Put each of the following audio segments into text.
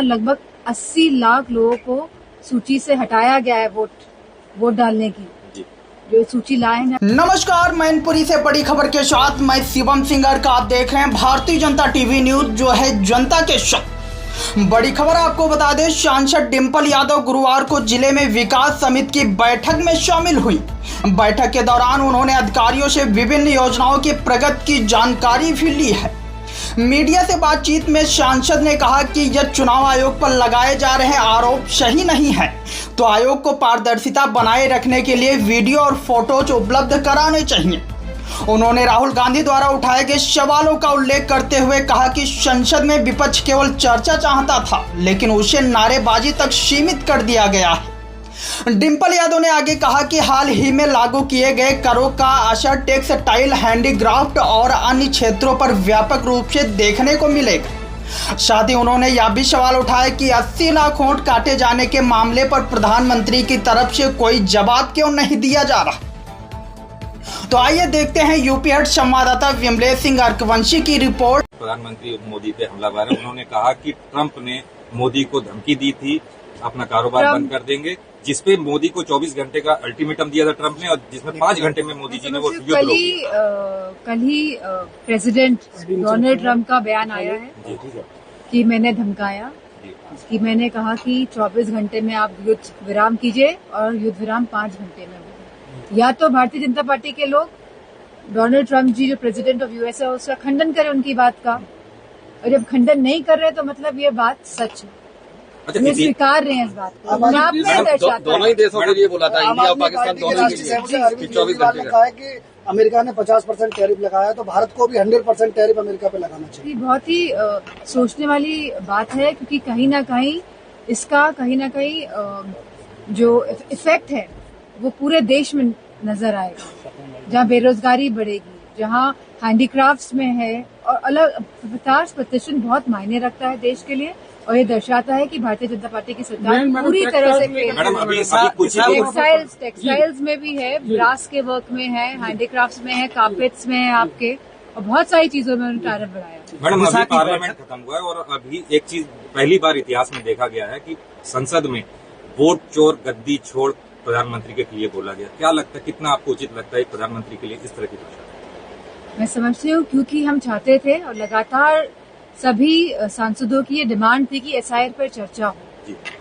लगभग 80 लाख लोगों को सूची से हटाया गया है वोट डालने की जो सूची लाए हैं। नमस्कार, मैनपुरी से बड़ी खबर के साथ मैं शिवम सिंगर का आप देख रहे हैं भारतीय जनता टीवी न्यूज, जो है जनता के शब्द। बड़ी खबर आपको बता दें, सांसद डिंपल यादव गुरुवार को जिले में विकास समिति की बैठक में शामिल हुई। बैठक के दौरान उन्होंने अधिकारियों से विभिन्न योजनाओं की प्रगति की जानकारी भी ली है। मीडिया से बातचीत में सांसद ने कहा कि यह चुनाव आयोग पर लगाए जा रहे आरोप सही नहीं है, तो आयोग को पारदर्शिता बनाए रखने के लिए वीडियो और फोटोज उपलब्ध कराने चाहिए। उन्होंने राहुल गांधी द्वारा उठाए गए सवालों का उल्लेख करते हुए कहा कि संसद में विपक्ष केवल चर्चा चाहता था, लेकिन उसे नारेबाजी तक सीमित कर दिया गया है। डिंपल यादव ने आगे कहा कि हाल ही में लागू किए गए करों का असर टेक्सटाइल, हैंडीक्राफ्ट और अन्य क्षेत्रों पर व्यापक रूप से देखने को मिलेगा। साथ ही उन्होंने यह भी सवाल उठाया कि 80 लाख वोट काटे जाने के मामले पर प्रधानमंत्री की तरफ से कोई जवाब क्यों नहीं दिया जा रहा। तो आइए देखते हैं यूपी हट संवाददाता विमलेश सिंह अर्कवंशी की रिपोर्ट। प्रधानमंत्री मोदी पे हमलावर है। उन्होंने कहा कि ट्रंप ने मोदी को धमकी दी थी, अपना कारोबार बंद कर देंगे, जिसपे मोदी को 24 घंटे का अल्टीमेटम दिया था ट्रंप ने, और जिसमें 5 घंटे में मोदी जी ने वो युद्ध रोक दिया। कल ही प्रेसिडेंट डोनाल्ड ट्रंप का बयान आया है कि मैंने धमकाया, कि मैंने कहा कि 24 घंटे में आप युद्ध विराम कीजिए और युद्ध विराम 5 घंटे में हो। या तो भारतीय जनता पार्टी के लोग डोनाल्ड ट्रंप जी जो प्रेसिडेंट ऑफ यूएस है उसका खंडन करें उनकी बात का, और जब खंडन नहीं कर रहे तो मतलब ये बात सच है। ये स्वीकार रहे हैं इस बात को। दोनों ही देशों के लिए बोला था, इंडिया और पाकिस्तान दोनों के लिए। 24 घंटे का है कि अमेरिका ने 50% टैरिफ लगाया, तो भारत को भी 100% टैरिफ अमेरिका पे लगाना चाहिए। बहुत ही सोचने वाली बात है, क्योंकि कहीं ना कहीं इसका जो इफेक्ट है वो पूरे देश में नजर आएगा, जहाँ बेरोजगारी बढ़ेगी, जहाँ हैंडीक्राफ्ट्स में है, और अलग 50% बहुत मायने रखता है देश के लिए, और ये दर्शाता है कि भारतीय जनता पार्टी की सरकार पूरी तरह से टेक्सटाइल्स में भी है, ब्रास के वर्क में है, हैंडीक्राफ्ट्स में है, कार्पेट्स में है आपके, और बहुत सारी चीजों में उन्होंने टैरिफ बढ़ाया। मैडम, अभी पार्लियामेंट खत्म हुआ है और अभी एक चीज पहली बार इतिहास में देखा गया है कि संसद में वोट चोर गद्दी छोड़ प्रधानमंत्री के लिए बोला गया। क्या लगता है, कितना आपको उचित लगता है प्रधानमंत्री के लिए इस तरह की भाषा? मैं समझती हूँ, क्योंकि हम चाहते थे और लगातार सभी सांसदों की ये डिमांड थी कि एसआईआर पर चर्चा हो,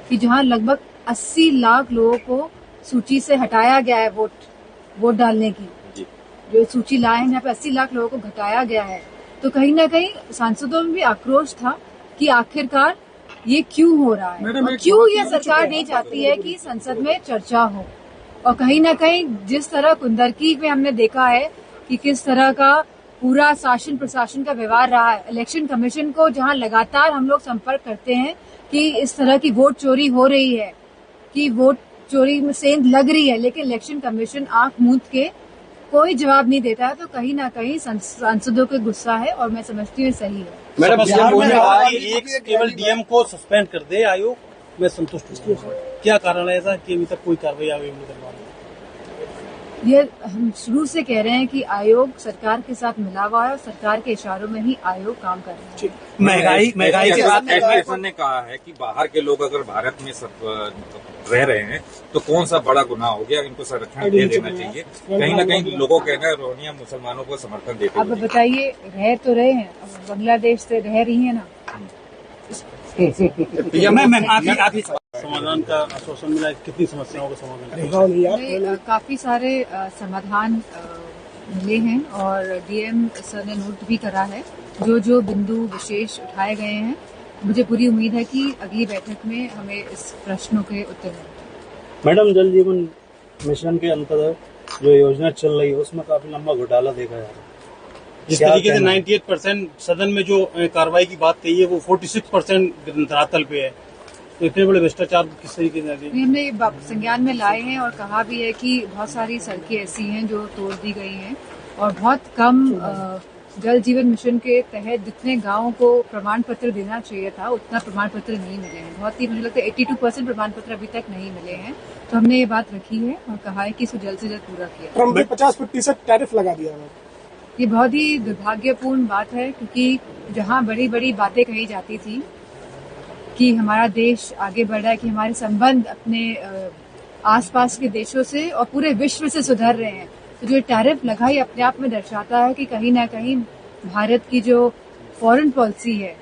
कि जहां लगभग 80 लाख लोगों को सूची से हटाया गया है वोट डालने की, जो सूची लाए हैं यहाँ पे 80 लाख लोगों को घटाया गया है, तो कहीं ना कहीं सांसदों में भी आक्रोश था कि आखिरकार ये क्यों हो रहा है, और क्यों ये सरकार नहीं चाहती है कि संसद में चर्चा हो। और कहीं ना कहीं जिस तरह कुंदरकी में हमने देखा है कि किस तरह का पूरा शासन प्रशासन का व्यवहार रहा है, इलेक्शन कमीशन को जहां लगातार हम लोग संपर्क करते हैं कि इस तरह की वोट चोरी हो रही है, कि वोट चोरी में सेंध लग रही है, लेकिन इलेक्शन कमीशन आंख मूंद के कोई जवाब नहीं देता है, तो कहीं ना कहीं सांसदों का गुस्सा है, और मैं समझती हूँ सही है। मैडम, केवल डीएम को सस्पेंड कर दे आयोग, मैं संतुष्ट हूँ। क्या कारण है ऐसा कि अभी तक कोई कार्रवाई आयोग नहीं करवा रहा? ये हम शुरू से कह रहे हैं कि आयोग सरकार के साथ मिला हुआ है, और सरकार के इशारों में ही आयोग काम कर रहा है। महंगाई के साथ एडमिनिस्ट्रेशन ने कहा है कि बाहर के लोग अगर भारत में रह रहे हैं तो कौन सा बड़ा गुनाह हो गया, इनको संरक्षण दे देना चाहिए। कहीं ना कहीं लोगों का कहना है रोहिंग्या मुसलमानों को समर्थन देते हैं। अब बताइए, रह तो रहे हैं, अब बांग्लादेश से रह रही है ना। समाधान का आश्वासन मिला, कितनी समस्याओं का समाधान? काफी सारे समाधान मिले हैं, और डीएम सर ने नोट भी करा है जो बिंदु विशेष उठाए गए हैं। मुझे पूरी उम्मीद है कि अगली बैठक में हमें इस प्रश्नों के उत्तर मिलेंगे। मैडम, जल जीवन मिशन के अंतर्गत जो योजना चल रही है उसमें काफी लंबा घोटाला देखा जा रहा है। जिस तरीके से 98% सदन में जो कार्रवाई की बात कही है वो 46% धरातल पे है, तो इतने बड़े भ्रष्टाचार किस तरीके से? हमने संज्ञान में लाए हैं और कहा भी है कि बहुत सारी सड़कें ऐसी हैं जो तोड़ दी गई हैं, और बहुत कम जल जीवन मिशन के तहत जितने गांवों को प्रमाण पत्र देना चाहिए था उतना प्रमाण पत्र नहीं मिले हैं। बहुत ही, मुझे लगता है 82% प्रमाण पत्र अभी तक नहीं मिले हैं, तो हमने ये बात रखी है और कहा है कि इसको जल्द से जल्द पूरा किया। ट्रंप ने 50% टैरिफ लगा दिया है। ये बहुत ही दुर्भाग्यपूर्ण बात है, क्योंकि जहां बड़ी बड़ी बातें कही जाती थी कि हमारा देश आगे बढ़ रहा है, कि हमारे संबंध अपने आसपास के देशों से और पूरे विश्व से सुधर रहे हैं। तो जो टैरिफ लगा ही अपने आप में दर्शाता है कि कहीं ना कहीं भारत की जो फॉरेन पॉलिसी है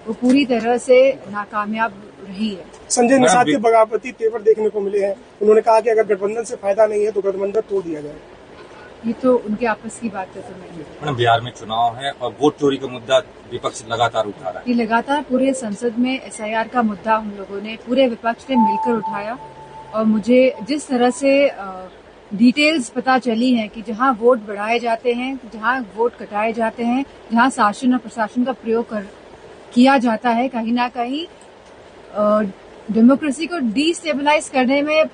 वो पूरी तरह से नाकामयाब रही है। संजय निषाद के बगावती तेवर देखने को मिले हैं। उन्होंने कहा कि अगर गठबंधन से फायदा नहीं है तो गठबंधन तोड़ दिया जाए। ये तो उनके आपस की बात है। तो मैडम, बिहार में चुनाव है और वोट चोरी का मुद्दा विपक्ष लगातार उठा रहा है। ये लगातार पूरे संसद में SIR का मुद्दा हम लोगों ने, पूरे विपक्ष ने मिलकर उठाया। और मुझे जिस तरह से डिटेल्स पता चली हैं कि जहां वोट बढ़ाए जाते हैं, जहां वोट कटाए जाते हैं, जहां शासन और प्रशासन का प्रयोग किया जाता है, कहीं ना कहीं डेमोक्रेसी को डिस्टेबलाइज करने में